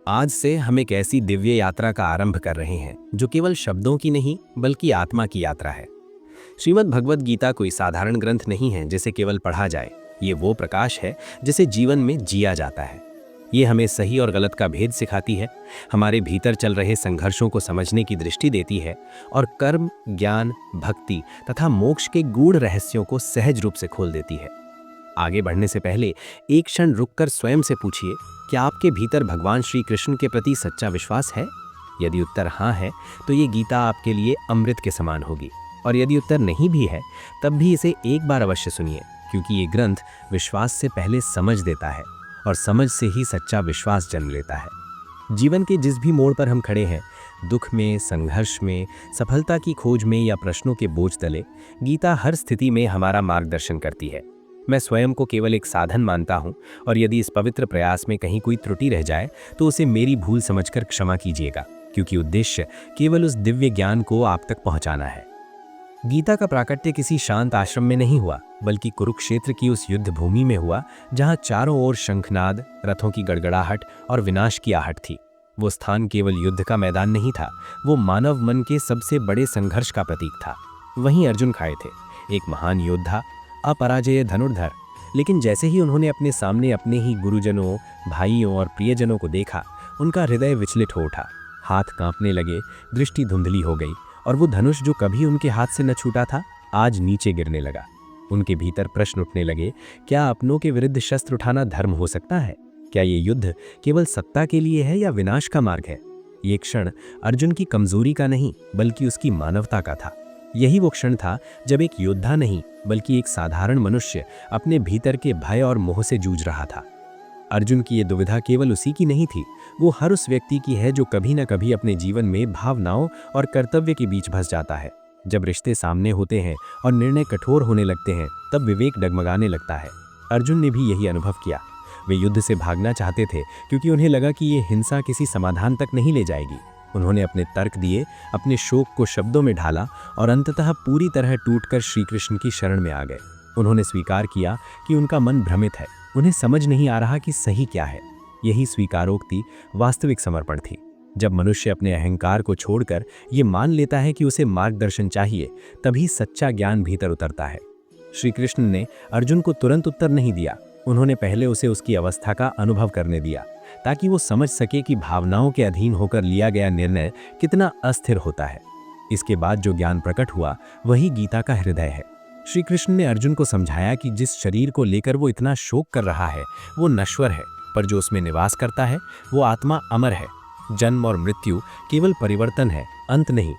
आज से हम एक ऐसी दिव्य यात्रा का आरंभ कर रहे हैं जो केवल शब्दों की नहीं बल्कि आत्मा की यात्रा है। श्रीमद् भगवद गीता कोई साधारण ग्रंथ नहीं है जिसे केवल पढ़ा जाए। ये वो प्रकाश है जिसे जीवन में जिया जाता है। ये हमें सही और गलत का भेद सिखाती है, हमारे भीतर चल रहे संघर्षों को समझने की दृष्टि देती है और कर्म, ज्ञान, भक्ति तथा मोक्ष के गूढ़ रहस्यों को सहज रूप से खोल देती है। आगे बढ़ने से पहले एक क्षण रुककर स्वयं से पूछिए, क्या आपके भीतर भगवान श्री कृष्ण के प्रति सच्चा विश्वास है? यदि उत्तर हाँ है तो ये गीता आपके लिए अमृत के समान होगी, और यदि उत्तर नहीं भी है तब भी इसे एक बार अवश्य सुनिए, क्योंकि ये ग्रंथ विश्वास से पहले समझ देता है और समझ से ही सच्चा विश्वास जन्म लेता है। जीवन के जिस भी मोड़ पर हम खड़े हैं, दुख में, संघर्ष में, सफलता की खोज में या प्रश्नों के बोझ तले, गीता हर स्थिति में हमारा मार्गदर्शन करती है। मैं स्वयं को केवल एक साधन मानता हूँ, और यदि इस पवित्र प्रयास में कहीं कोई त्रुटि रह जाए तो उसे मेरी भूल समझकर क्षमा कीजिएगा, क्योंकि उद्देश्य केवल उस दिव्य ज्ञान को आप तक पहुँचाना है। गीता का प्राकट्य किसी शांत आश्रम में नहीं हुआ, बल्कि कुरुक्षेत्र की उस युद्ध भूमि में हुआ जहाँ चारों ओर शंखनाद, रथों की गड़गड़ाहट और विनाश की आहट थी। वो स्थान केवल युद्ध का मैदान नहीं था, वो मानव मन के सबसे बड़े संघर्ष का प्रतीक था। वहीं अर्जुन खड़े थे, एक महान योद्धा, अपराजेय धनुर्धर। लेकिन जैसे ही उन्होंने अपने सामने अपने ही गुरुजनों, भाइयों और प्रियजनों को देखा, उनका हृदय विचलित हो उठा। हाथ कांपने लगे, दृष्टि धुंधली हो गई, और वो धनुष जो कभी उनके हाथ से न छूटा था, आज नीचे गिरने लगा। उनके भीतर प्रश्न उठने लगे, क्या अपनों के विरुद्ध शस्त्र उठाना धर्म हो सकता है? क्या ये युद्ध केवल सत्ता के लिए है या विनाश का मार्ग है? ये क्षण अर्जुन की कमजोरी का नहीं बल्कि उसकी मानवता का था। यही वो क्षण था जब एक योद्धा नहीं बल्कि एक साधारण मनुष्य अपने भीतर के भय और मोह से जूझ रहा था। अर्जुन की ये दुविधा केवल उसी की नहीं थी, वो हर उस व्यक्ति की है जो कभी न कभी अपने जीवन में भावनाओं और कर्तव्य के बीच फंस जाता है। जब रिश्ते सामने होते हैं और निर्णय कठोर होने लगते हैं, तब विवेक डगमगाने लगता है। अर्जुन ने भी यही अनुभव किया। वे युद्ध से भागना चाहते थे क्योंकि उन्हें लगा कि ये हिंसा किसी समाधान तक नहीं ले जाएगी। उन्होंने अपने तर्क दिए, अपने शोक को शब्दों में ढाला और अंततः पूरी तरह टूटकर श्री कृष्ण की शरण में आ गए। उन्होंने स्वीकार किया कि उनका मन भ्रमित है, उन्हें समझ नहीं आ रहा कि सही क्या है। यही स्वीकारोक्ति वास्तविक समर्पण थी। जब मनुष्य अपने अहंकार को छोड़कर ये मान लेता है कि उसे मार्गदर्शन चाहिए, तभी सच्चा ज्ञान भीतर उतरता है। श्री कृष्ण ने अर्जुन को तुरंत उत्तर नहीं दिया। उन्होंने पहले उसे उसकी अवस्था का अनुभव करने दिया, ताकि वो समझ सके कि भावनाओं के अधीन होकर लिया गया निर्णय कितना अस्थिर होता है। इसके बाद जो ज्ञान प्रकट हुआ वही गीता का हृदय है। श्री कृष्ण ने अर्जुन को समझाया कि जिस शरीर को लेकर वो इतना शोक कर रहा है वो नश्वर है, पर जो उसमें निवास करता है वो आत्मा अमर है। जन्म और मृत्यु केवल परिवर्तन है, अंत नहीं।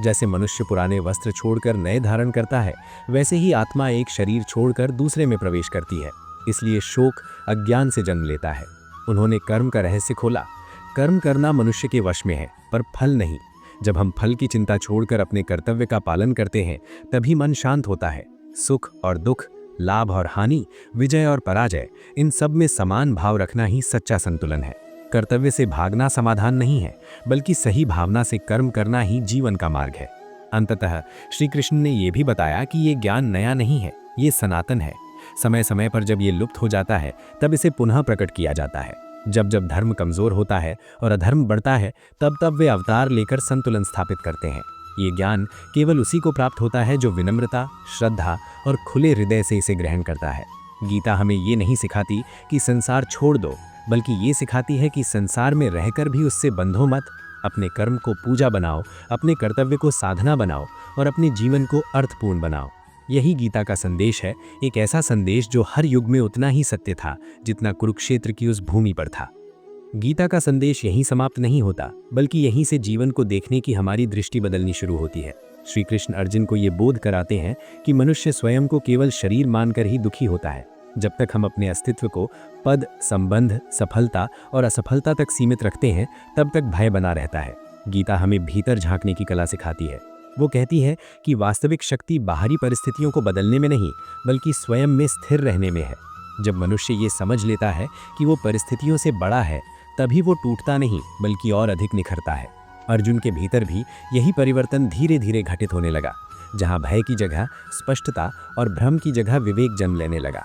जैसे मनुष्य पुराने वस्त्र छोड़कर नए धारण करता है, वैसे ही आत्मा एक शरीर छोड़कर दूसरे में प्रवेश करती है। इसलिए शोक अज्ञान से जन्म लेता है। उन्होंने कर्म का रहस्य खोला। कर्म करना मनुष्य के वश में है, पर फल नहीं। जब हम फल की चिंता छोड़कर अपने कर्तव्य का पालन करते हैं, तभी मन शांत होता है। सुख और दुख, लाभ और हानि, विजय और पराजय, इन सब में समान भाव रखना ही सच्चा संतुलन है। कर्तव्य से भागना समाधान नहीं है, बल्कि सही भावना से कर्म करना ही जीवन का मार्ग है। अंततः श्री कृष्ण ने यह भी बताया कि ये ज्ञान नया नहीं है, ये सनातन है। समय समय पर जब ये लुप्त हो जाता है, तब इसे पुनः प्रकट किया जाता है। जब जब धर्म कमजोर होता है और अधर्म बढ़ता है, तब तब वे अवतार लेकर संतुलन स्थापित करते हैं। ये ज्ञान केवल उसी को प्राप्त होता है जो विनम्रता, श्रद्धा और खुले हृदय से इसे ग्रहण करता है। गीता हमें ये नहीं सिखाती कि संसार छोड़ दो, बल्कि ये सिखाती है कि संसार में रहकर भी उससे बंधो मत। अपने कर्म को पूजा बनाओ, अपने कर्तव्य को साधना बनाओ और अपने जीवन को अर्थपूर्ण बनाओ। यही गीता का संदेश है, एक ऐसा संदेश जो हर युग में उतना ही सत्य था जितना कुरुक्षेत्र की उस भूमि पर था। गीता का संदेश यहीं समाप्त नहीं होता, बल्कि यहीं से जीवन को देखने की हमारी दृष्टि बदलनी शुरू होती है। श्री कृष्ण अर्जुन को ये बोध कराते हैं कि मनुष्य स्वयं को केवल शरीर मानकर ही दुखी होता है। जब तक हम अपने अस्तित्व को पद, संबंध, सफलता और असफलता तक सीमित रखते हैं, तब तक भय बना रहता है। गीता हमें भीतर झांकने की कला सिखाती है। वो कहती है कि वास्तविक शक्ति बाहरी परिस्थितियों को बदलने में नहीं, बल्कि स्वयं में स्थिर रहने में है। जब मनुष्य ये समझ लेता है कि वो परिस्थितियों से बड़ा है, तभी वो टूटता नहीं बल्कि और अधिक निखरता है। अर्जुन के भीतर भी यही परिवर्तन धीरे धीरे घटित होने लगा। जहाँ भय की जगह स्पष्टता और भ्रम की जगह विवेक जन्म लेने लगा।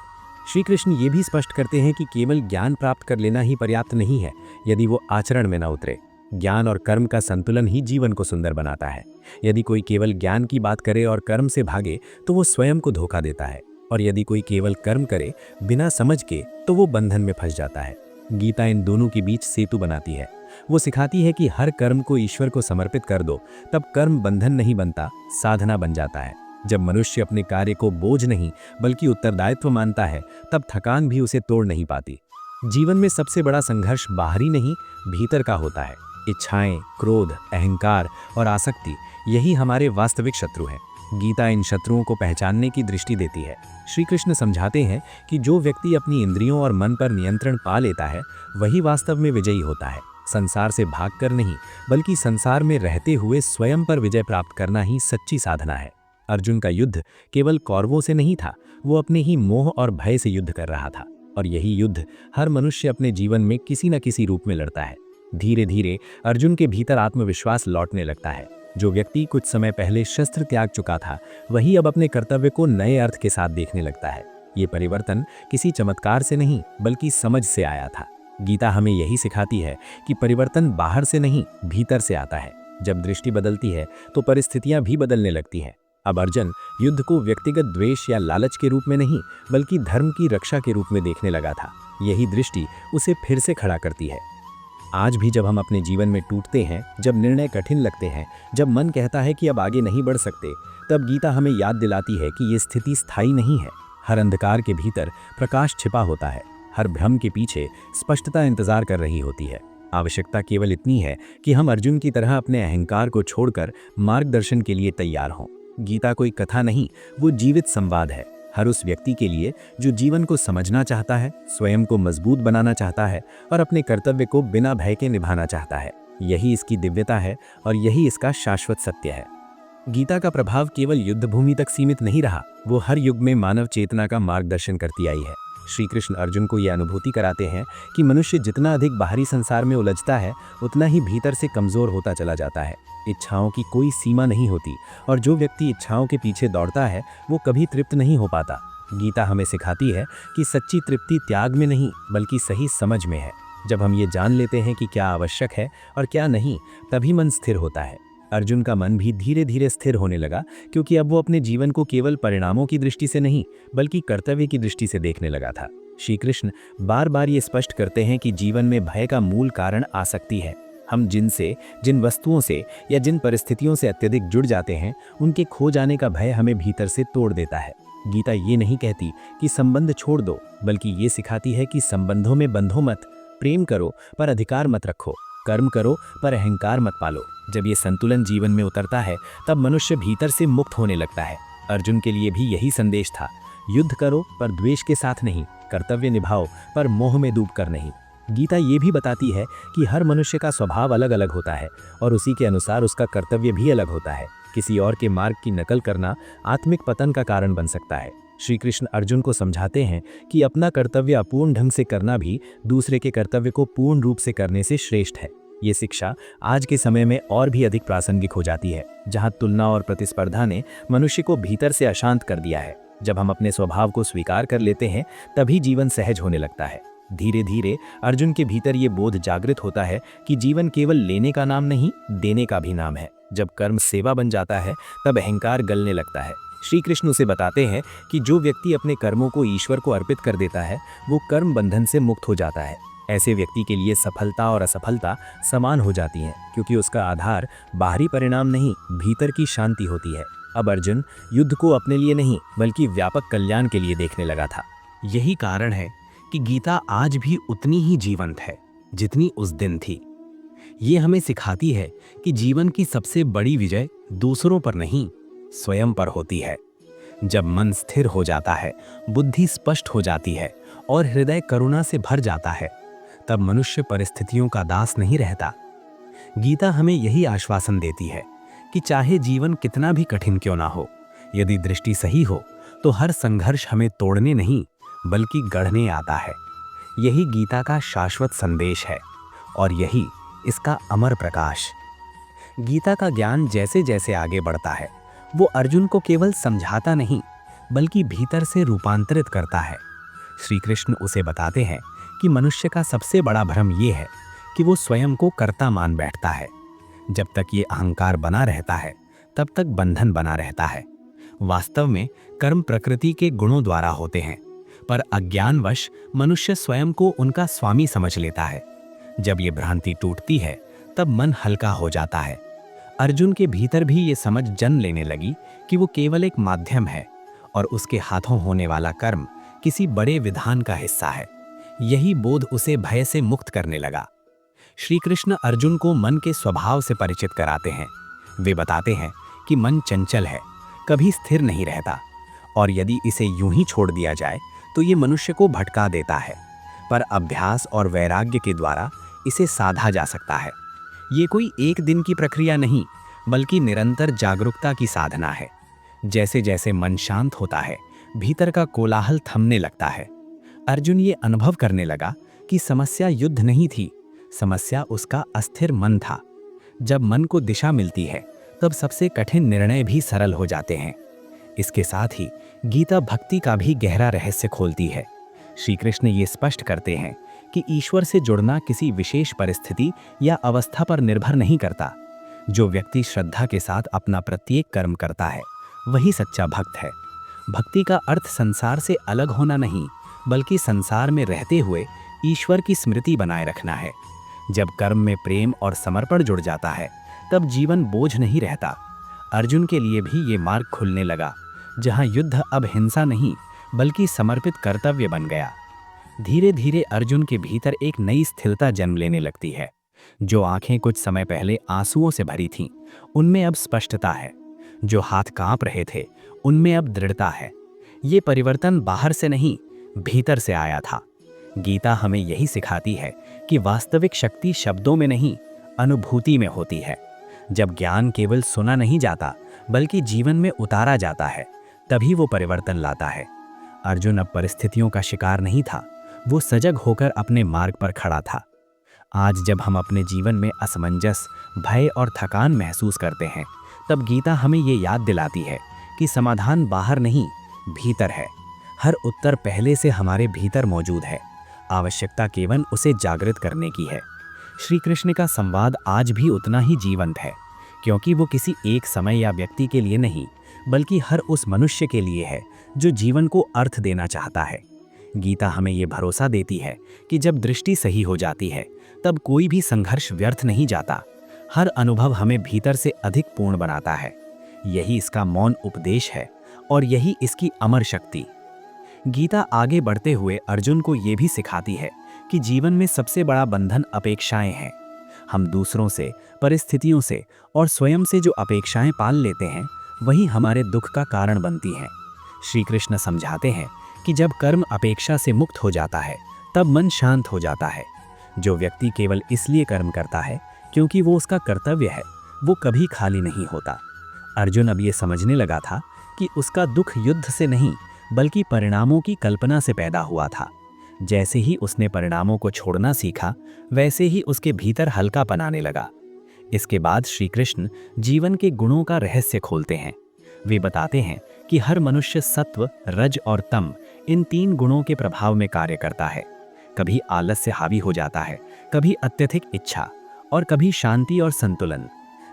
श्री कृष्ण ये भी स्पष्ट करते हैं कि केवल ज्ञान प्राप्त कर लेना ही पर्याप्त नहीं है यदि वो आचरण में न उतरे। ज्ञान और कर्म का संतुलन ही जीवन को सुंदर बनाता है। यदि कोई केवल ज्ञान की बात करे और कर्म से भागे तो वो स्वयं को धोखा देता है, और यदि कोई केवल कर्म करे बिना समझ के तो वो बंधन में फंस जाता है। गीता इन दोनों के बीच सेतु बनाती है। वो सिखाती है कि हर कर्म को ईश्वर को समर्पित कर दो, तब कर्म बंधन नहीं बनता, साधना बन जाता है। जब मनुष्य अपने कार्य को बोझ नहीं बल्कि उत्तरदायित्व मानता है, तब थकान भी उसे तोड़ नहीं पाती। जीवन में सबसे बड़ा संघर्ष बाहरी नहीं, भीतर का होता है। इच्छाएं, क्रोध, अहंकार और आसक्ति, यही हमारे वास्तविक शत्रु हैं। गीता इन शत्रुओं को पहचानने की दृष्टि देती है। श्री कृष्ण समझाते हैं कि जो व्यक्ति अपनी इंद्रियों और मन पर नियंत्रण पा लेता है, वही वास्तव में विजयी होता है। संसार से भागकर नहीं, बल्कि संसार में रहते हुए स्वयं पर विजय प्राप्त करना ही सच्ची साधना है। अर्जुन का युद्ध केवल कौरवों से नहीं था, वो अपने ही मोह और भय से युद्ध कर रहा था। और यही युद्ध हर मनुष्य अपने जीवन में किसी न किसी रूप में लड़ता है। धीरे धीरे अर्जुन के भीतर आत्मविश्वास लौटने लगता है। जो व्यक्ति कुछ समय पहले शस्त्र त्याग चुका था, वही अब अपने कर्तव्य को नए अर्थ के साथ देखने लगता है। ये परिवर्तन किसी चमत्कार से नहीं, बल्कि समझ से आया था। गीता हमें यही सिखाती है कि परिवर्तन बाहर से नहीं, भीतर से आता है। जब दृष्टि बदलती है तो परिस्थितियां भी बदलने लगती हैं। अब अर्जुन युद्ध को व्यक्तिगत द्वेष या लालच के रूप में नहीं, बल्कि धर्म की रक्षा के रूप में देखने लगा था। यही दृष्टि उसे फिर से खड़ा करती है। आज भी जब हम अपने जीवन में टूटते हैं, जब निर्णय कठिन लगते हैं, जब मन कहता है कि अब आगे नहीं बढ़ सकते, तब गीता हमें याद दिलाती है कि ये स्थिति स्थायी नहीं है। हर अंधकार के भीतर प्रकाश छिपा होता है। हर भ्रम के पीछे स्पष्टता इंतजार कर रही होती है। आवश्यकता केवल इतनी है कि हम अर्जुन की तरह अपने अहंकार को छोड़कर मार्गदर्शन के लिए तैयार हों। गीता कोई कथा नहीं, वो जीवित संवाद है। हर उस व्यक्ति के लिए जो जीवन को समझना चाहता है, स्वयं को मजबूत बनाना चाहता है और अपने कर्तव्य को बिना भय के निभाना चाहता है। यही इसकी दिव्यता है और यही इसका शाश्वत सत्य है। गीता का प्रभाव केवल युद्ध भूमि तक सीमित नहीं रहा, वो हर युग में मानव चेतना का मार्गदर्शन करती आई है। श्री कृष्ण अर्जुन को यह अनुभूति कराते हैं कि मनुष्य जितना अधिक बाहरी संसार में उलझता है, उतना ही भीतर से कमजोर होता चला जाता है। इच्छाओं की कोई सीमा नहीं होती, और जो व्यक्ति इच्छाओं के पीछे दौड़ता है वो कभी तृप्त नहीं हो पाता। गीता हमें सिखाती है कि सच्ची तृप्ति त्याग में नहीं, बल्कि सही समझ में है। जब हम ये जान लेते हैं कि क्या आवश्यक है और क्या नहीं, तभी मन स्थिर होता है। अर्जुन का मन भी धीरे धीरे स्थिर होने लगा, क्योंकि अब वो अपने जीवन को केवल परिणामों की दृष्टि से नहीं, बल्कि कर्तव्य की दृष्टि से देखने लगा था। श्री कृष्ण बार बार ये स्पष्ट करते हैं कि जीवन में भय का मूल कारण आसक्ति है। हम जिन वस्तुओं से या जिन परिस्थितियों से अत्यधिक जुड़ जाते हैं, उनके खो जाने का भय हमें भीतर से तोड़ देता है। गीता ये नहीं कहती कि संबंध छोड़ दो, बल्कि ये सिखाती है कि संबंधों में बंधो मत, प्रेम करो पर अधिकार मत रखो, कर्म करो पर अहंकार मत पालो। जब ये संतुलन जीवन में उतरता है, तब मनुष्य भीतर से मुक्त होने लगता है। अर्जुन के लिए भी यही संदेश था। युद्ध करो पर द्वेष के साथ नहीं, कर्तव्य निभाओ पर मोह में डूबकर नहीं। गीता ये भी बताती है कि हर मनुष्य का स्वभाव अलग अलग होता है और उसी के अनुसार उसका कर्तव्य भी अलग होता है। किसी और के मार्ग की नकल करना आत्मिक पतन का कारण बन सकता है। श्री कृष्ण अर्जुन को समझाते हैं कि अपना कर्तव्य अपूर्ण ढंग से करना भी दूसरे के कर्तव्य को पूर्ण रूप से करने से श्रेष्ठ है। ये शिक्षा आज के समय में और भी अधिक प्रासंगिक हो जाती है, जहाँ तुलना और प्रतिस्पर्धा ने मनुष्य को भीतर से अशांत कर दिया है। जब हम अपने स्वभाव को स्वीकार कर लेते हैं, तभी जीवन सहज होने लगता है। धीरे धीरे अर्जुन के भीतर ये बोध जागृत होता है कि जीवन केवल लेने का नाम नहीं, देने का भी नाम है। जब कर्म सेवा बन जाता है, तब अहंकार गलने लगता है। श्री कृष्ण उसे बताते हैं कि जो व्यक्ति अपने कर्मों को ईश्वर को अर्पित कर देता है, वो कर्म बंधन से मुक्त हो जाता है। ऐसे व्यक्ति के लिए सफलता और असफलता समान हो जाती हैं, क्योंकि उसका आधार बाहरी परिणाम नहीं, भीतर की शांति होती है। अब अर्जुन युद्ध को अपने लिए नहीं, बल्कि व्यापक कल्याण के लिए देखने लगा था। यही कारण है कि गीता आज भी उतनी ही जीवंत है जितनी उस दिन थी। ये हमें सिखाती है कि जीवन की सबसे बड़ी विजय दूसरों पर नहीं, स्वयं पर होती है। जब मन स्थिर हो जाता है, बुद्धि स्पष्ट हो जाती है और हृदय करुणा से भर जाता है, तब मनुष्य परिस्थितियों का दास नहीं रहता। गीता हमें यही आश्वासन देती है कि चाहे जीवन कितना भी कठिन क्यों ना हो, यदि दृष्टि सही हो तो हर संघर्ष हमें तोड़ने नहीं, बल्कि गढ़ने आता है। यही गीता का शाश्वत संदेश है और यही इसका अमर प्रकाश। गीता का ज्ञान जैसे जैसे आगे बढ़ता है, वो अर्जुन को केवल समझाता नहीं, बल्कि भीतर से रूपांतरित करता है। श्री कृष्ण उसे बताते हैं कि मनुष्य का सबसे बड़ा भ्रम ये है कि वो स्वयं को कर्ता मान बैठता है। जब तक ये अहंकार बना रहता है तब तक बंधन बना रहता है। वास्तव में कर्म प्रकृति के गुणों द्वारा होते हैं, पर अज्ञानवश मनुष्य स्वयं को उनका स्वामी समझ लेता है। जब ये भ्रांति टूटती है तब मन हल्का हो जाता है। अर्जुन के भीतर भी ये समझ जन्म लेने लगी कि वो केवल एक माध्यम है और उसके हाथों होने वाला कर्म किसी बड़े विधान का हिस्सा है। यही बोध उसे भय से मुक्त करने लगा। श्री कृष्ण अर्जुन को मन के स्वभाव से परिचित कराते हैं। वे बताते हैं कि मन चंचल है, कभी स्थिर नहीं रहता, और यदि इसे यूं ही छोड़ दिया जाए तो ये मनुष्य को भटका देता है। पर अभ्यास और वैराग्य के द्वारा इसे साधा जा सकता है। ये कोई एक दिन की प्रक्रिया नहीं, बल्कि निरंतर जागरूकता की साधना है। जैसे जैसे मन शांत होता है, भीतर का कोलाहल थमने लगता है। अर्जुन ये अनुभव करने लगा कि समस्या युद्ध नहीं थी, समस्या उसका अस्थिर मन था। जब मन को दिशा मिलती है तब सबसे कठिन निर्णय भी सरल हो जाते हैं। इसके साथ ही गीता भक्ति का भी गहरा रहस्य खोलती है। श्री कृष्ण ये स्पष्ट करते हैं कि ईश्वर से जुड़ना किसी विशेष परिस्थिति या अवस्था पर निर्भर नहीं करता। जो व्यक्ति श्रद्धा के साथ अपना प्रत्येक कर्म करता है वही सच्चा भक्त है। भक्ति का अर्थ संसार से अलग होना नहीं, बल्कि संसार में रहते हुए ईश्वर की स्मृति बनाए रखना है। जब कर्म में प्रेम और समर्पण जुड़ जाता है तब जीवन बोझ नहीं रहता। अर्जुन के लिए भी ये मार्ग खुलने लगा, जहाँ युद्ध अब हिंसा नहीं बल्कि समर्पित कर्तव्य बन गया। धीरे धीरे अर्जुन के भीतर एक नई स्थिरता जन्म लेने लगती है। जो आंखें कुछ समय पहले आंसुओं से भरी थीं, उनमें अब स्पष्टता है। जो हाथ कांप रहे थे, उनमें अब दृढ़ता है। ये परिवर्तन बाहर से नहीं, भीतर से आया था। गीता हमें यही सिखाती है कि वास्तविक शक्ति शब्दों में नहीं, अनुभूति में होती है। जब ज्ञान केवल सुना नहीं जाता बल्कि जीवन में उतारा जाता है, तभी वो परिवर्तन लाता है। अर्जुन अब परिस्थितियों का शिकार नहीं था, वो सजग होकर अपने मार्ग पर खड़ा था। आज जब हम अपने जीवन में असमंजस, भय और थकान महसूस करते हैं, तब गीता हमें ये याद दिलाती है कि समाधान बाहर नहीं, भीतर है। हर उत्तर पहले से हमारे भीतर मौजूद है, आवश्यकता केवल उसे जागृत करने की है। श्री कृष्ण का संवाद आज भी उतना ही जीवंत है, क्योंकि वो किसी एक समय या व्यक्ति के लिए नहीं, बल्कि हर उस मनुष्य के लिए है जो जीवन को अर्थ देना चाहता है। गीता हमें ये भरोसा देती है कि जब दृष्टि सही हो जाती है तब कोई भी संघर्ष व्यर्थ नहीं जाता। हर अनुभव हमें भीतर से अधिक पूर्ण बनाता है। यही इसका मौन उपदेश है और यही इसकी अमर शक्ति। गीता आगे बढ़ते हुए अर्जुन को ये भी सिखाती है कि जीवन में सबसे बड़ा बंधन अपेक्षाएं हैं। हम दूसरों से, परिस्थितियों से और स्वयं से जो अपेक्षाएं पाल लेते हैं, वही हमारे दुख का कारण बनती हैं। श्री कृष्ण समझाते हैं कि जब कर्म अपेक्षा से मुक्त हो जाता है तब मन शांत हो जाता है। जो व्यक्ति केवल इसलिए कर्म करता है क्योंकि वो उसका कर्तव्य है, वो कभी खाली नहीं होता। अर्जुन अब ये समझने लगा था कि उसका दुख युद्ध से नहीं बल्कि परिणामों की कल्पना से पैदा हुआ था। जैसे ही उसने परिणामों को छोड़ना सीखा, वैसे ही उसके भीतर हल्कापन आने लगा। इसके बाद श्री कृष्ण जीवन के गुणों का रहस्य खोलते हैं। वे बताते हैं कि हर मनुष्य सत्व, रज और तम, इन 3 गुणों के प्रभाव में कार्य करता है। कभी आलस्य हावी हो जाता है, कभी अत्यधिक इच्छा और कभी शांति और संतुलन।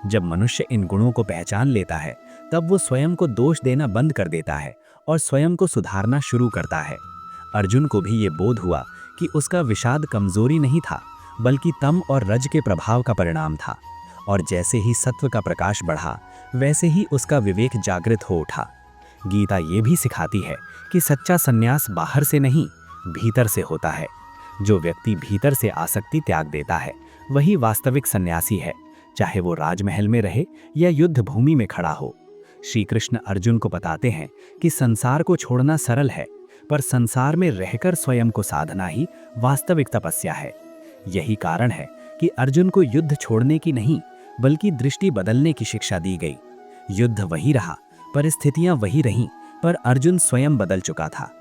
जब मनुष्य इन गुणों को पहचान लेता है तब वो स्वयं को दोष देना बंद कर देता है और स्वयं को सुधारना शुरू करता है। अर्जुन को भी ये बोध हुआ कि उसका विषाद कमजोरी नहीं था, बल्कि तम और रज के प्रभाव का परिणाम था। और जैसे ही सत्व का प्रकाश बढ़ा, वैसे ही उसका विवेक जागृत हो उठा। गीता ये भी सिखाती है कि सच्चा संन्यास बाहर से नहीं, भीतर से होता है। जो व्यक्ति भीतर से आसक्ति त्याग देता है, वही वास्तविक सन्यासी है, चाहे वो राजमहल में रहे या युद्ध भूमि में खड़ा हो। श्री कृष्ण अर्जुन को बताते हैं कि संसार को छोड़ना सरल है, पर संसार में रहकर स्वयं को साधना ही वास्तविक तपस्या है। यही कारण है कि अर्जुन को युद्ध छोड़ने की नहीं, बल्कि दृष्टि बदलने की शिक्षा दी गई। युद्ध वही रहा, परिस्थितियां वही रहीं, पर अर्जुन स्वयं बदल चुका था।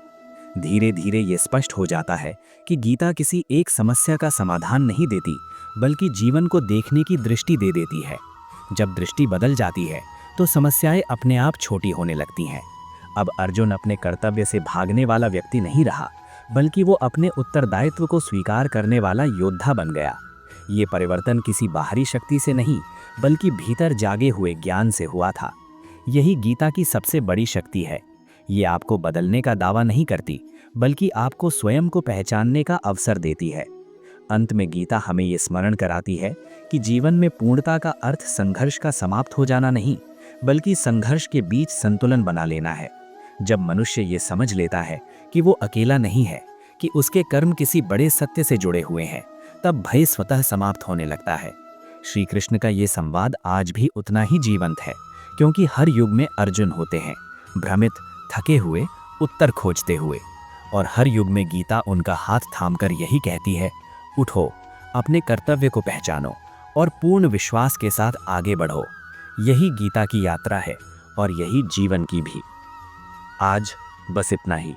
धीरे धीरे ये स्पष्ट हो जाता है कि गीता किसी एक समस्या का समाधान नहीं देती, बल्कि जीवन को देखने की दृष्टि दे देती है। जब दृष्टि बदल जाती है तो समस्याएं अपने आप छोटी होने लगती हैं। अब अर्जुन अपने कर्तव्य से भागने वाला व्यक्ति नहीं रहा, बल्कि वो अपने उत्तरदायित्व को स्वीकार करने वाला योद्धा बन गया। ये परिवर्तन किसी बाहरी शक्ति से नहीं, बल्कि भीतर जागे हुए ज्ञान से हुआ था। यही गीता की सबसे बड़ी शक्ति है। ये आपको बदलने का दावा नहीं करती, बल्कि आपको स्वयं को पहचानने का अवसर देती है। अंत में गीता हमें ये स्मरण कराती है कि जीवन में पूर्णता का अर्थ संघर्ष का समाप्त हो जाना नहीं, बल्कि संघर्ष के बीच संतुलन बना लेना है। जब मनुष्य ये समझ लेता है कि वो अकेला नहीं है, कि उसके कर्म किसी बड़े सत्य से जुड़े हुए हैं, तब भय स्वतः समाप्त होने लगता है। श्री कृष्ण का ये संवाद आज भी उतना ही जीवंत है, क्योंकि हर युग में अर्जुन होते हैं, भ्रमित, थके हुए, उत्तर खोजते हुए। और हर युग में गीता उनका हाथ थामकर यही कहती है, उठो, अपने कर्तव्य को पहचानो और पूर्ण विश्वास के साथ आगे बढ़ो। यही गीता की यात्रा है और यही जीवन की भी। आज बस इतना ही।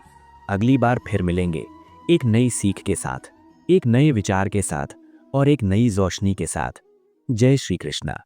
अगली बार फिर मिलेंगे एक नई सीख के साथ, एक नए विचार के साथ और एक नई रोशनी के साथ। जय श्री कृष्णा।